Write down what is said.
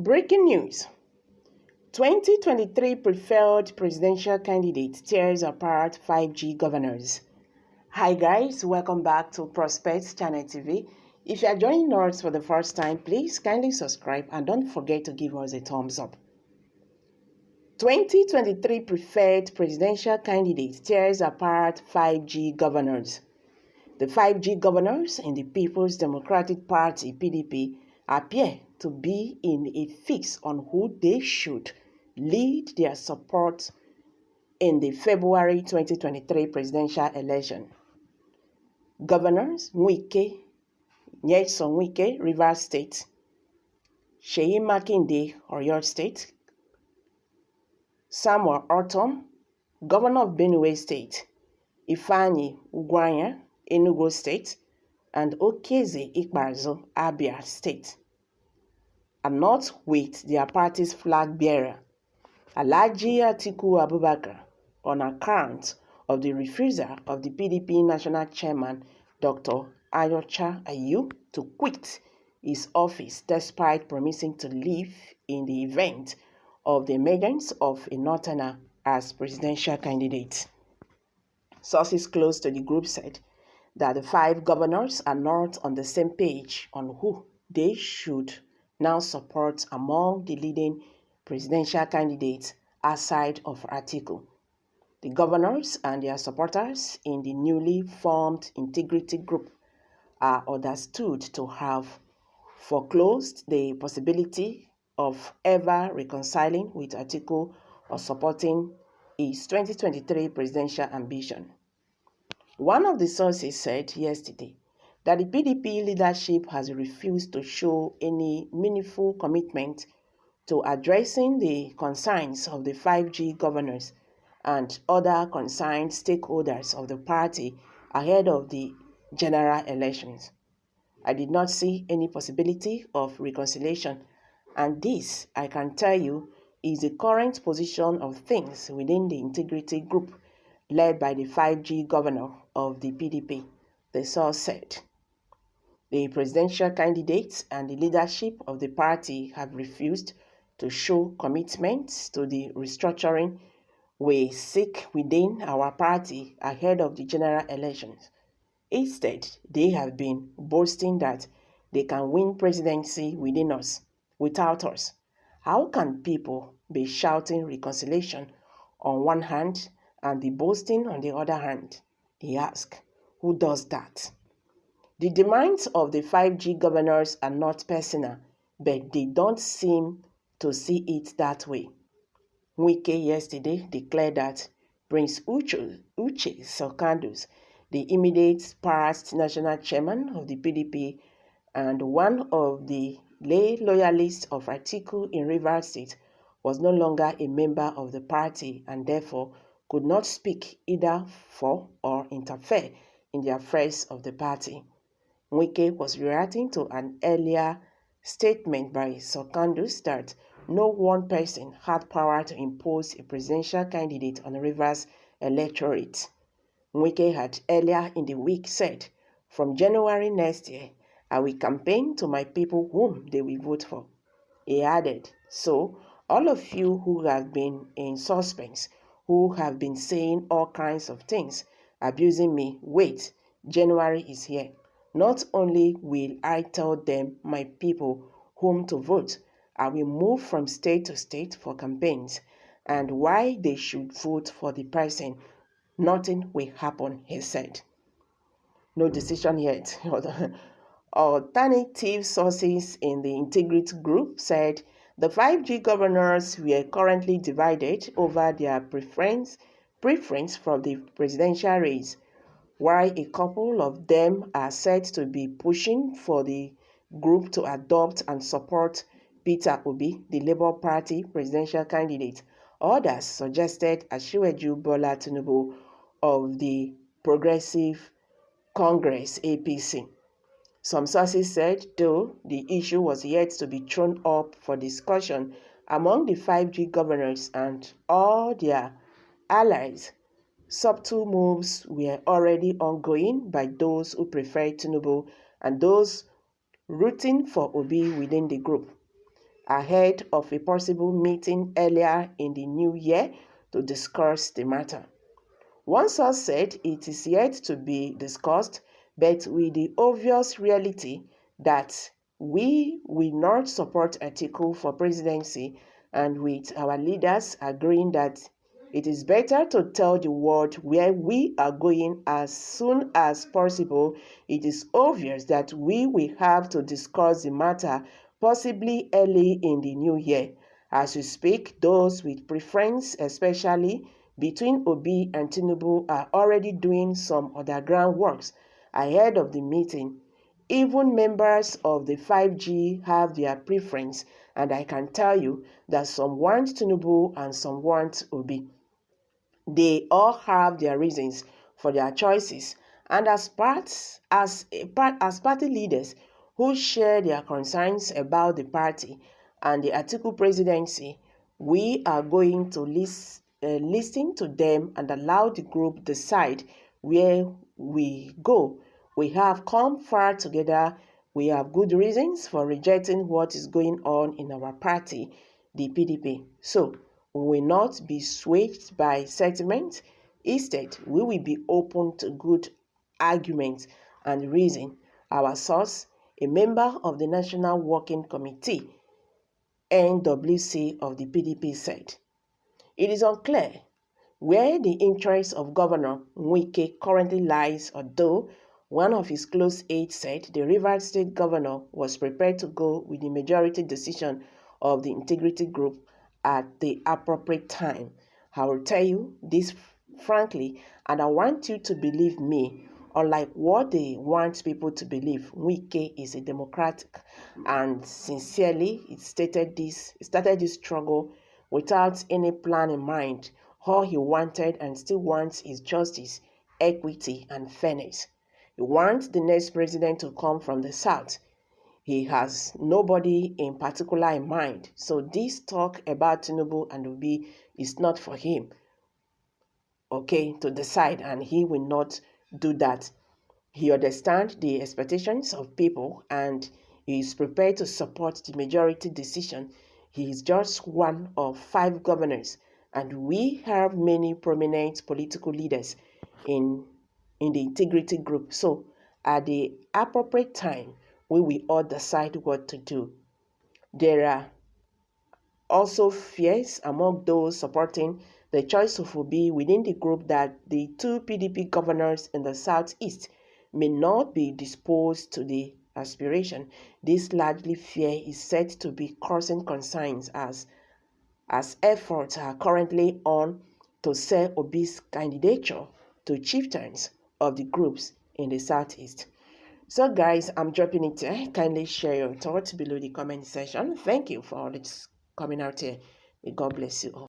Breaking news. 2023 preferred presidential candidate tears apart 5G governors. Hi guys, welcome back to Prospects Channel TV. If you are joining us for the first time, please kindly subscribe and don't forget to give us a thumbs up. 2023 preferred presidential candidate tears apart 5G governors. The 5G governors in the People's Democratic Party (PDP) appear to be in a fix on who they should lead their support in the February 2023 presidential election. Governors Nyesom Wike, Rivers State; Seyi Makinde, Oyo State; Samuel Ortom, Governor of Benue State; Ifeanyi Ugwuanya, Enugu State; and Okezie Ikpeazu, Abia State, are not with their party's flag bearer, Alhaji ATIKu Abubakar, on account of the refusal of the PDP National Chairman, Dr. Ayu, to quit his office despite promising to leave in the event of the emergence of a northerner as presidential candidate. Sources close to the group said that the 5 governors are not on the same page on who they should now support among the leading presidential candidates outside of ATIKu. The governors and their supporters in the newly formed integrity group are understood to have foreclosed the possibility of ever reconciling with ATIKu or supporting his 2023 presidential ambition. One of the sources said yesterday that the PDP leadership has refused to show any meaningful commitment to addressing the concerns of the 5G governors and other concerned stakeholders of the party ahead of the general elections. I did not see any possibility of reconciliation, and this, I can tell you, is the current position of things within the integrity group led by the 5G governor of the PDP, the source said. The presidential candidates and the leadership of the party have refused to show commitment to the restructuring we seek within our party ahead of the general elections. Instead, they have been boasting that they can win presidency without us. How can people be shouting reconciliation on one hand and be boasting on the other hand? He asked. Who does that? The demands of the 5G governors are not personal, but they don't seem to see it that way. Wike yesterday declared that Prince Uche Secondus, the immediate past national chairman of the PDP and one of the lay loyalists of ATIKU in Rivers State, was no longer a member of the party and therefore could not speak either for or interfere in the affairs of the party. Wike was reacting to an earlier statement by Secondus that no one person had power to impose a presidential candidate on Rivers electorate. Wike had earlier in the week said, "From January next year, I will campaign to my people whom they will vote for." He added, "So, all of you who have been in suspense, who have been saying all kinds of things, abusing me, wait, January is here. Not only will I tell them, my people, whom to vote, I will move from state to state for campaigns, and why they should vote for the person. Nothing will happen," he said. No decision yet. Alternative sources in the Integrity Group said the 5G governors were currently divided over their preference for the presidential race, while a couple of them are said to be pushing for the group to adopt and support Peter Obi, the Labour Party presidential candidate. Others suggested Asiwaju Bola Tinubu of the Progressive Congress (APC). Some sources said, though the issue was yet to be thrown up for discussion among the 5G governors and all their allies, subtle moves were already ongoing by those who prefer Tinubu and those rooting for Obi within the group. ahead of a possible meeting earlier in the new year to discuss the matter. One source said it is yet to be discussed, but with the obvious reality that we will not support ATIKu for presidency, and with our leaders agreeing that it is better to tell the world where we are going as soon as possible, it is obvious that we will have to discuss the matter possibly early in the new year. As we speak, those with preference, especially between Obi and Tinubu, are already doing some underground works ahead of the meeting. Even members of the 5G have their preference, and I can tell you that some want Tinubu and some want Obi. They all have their reasons for their choices, and as party leaders who share their concerns about the party and the ATIKu presidency, we are going to listen to them and allow the group decide where we go. We have come far together. We have good reasons for rejecting what is going on in our party, the PDP. So, we will not be swayed by sentiment. Instead, we will be open to good arguments and reason. Our source, a member of the National Working Committee, NWC of the PDP, said, "It is unclear where the interest of Governor Wike currently lies, although one of his close aides said the Rivers State governor was prepared to go with the majority decision of the integrity group at the appropriate time. I will tell you this frankly, and I want you to believe me. Unlike what they want people to believe, Wike is a democratic and sincerely started this struggle without any plan in mind. All he wanted and still wants is justice, equity, and fairness. He wants the next president to come from the South. He has nobody in particular in mind. So this talk about Tinubu and Obi is not for him, okay, to decide, and he will not do that. He understands the expectations of people and he is prepared to support the majority decision. He is just one of 5 governors, and we have many prominent political leaders in the integrity group. So at the appropriate time, we will all decide what to do. There are also fears among those supporting the choice of Obi within the group that the 2 PDP governors in the Southeast may not be disposed to the aspiration. This largely fear is said to be causing concerns as efforts are currently on to sell Obi's candidature to chieftains of the groups in the Southeast. So guys, I'm dropping it here. Kindly share your thoughts below the comment section. Thank you for all this coming out here. May God bless you all.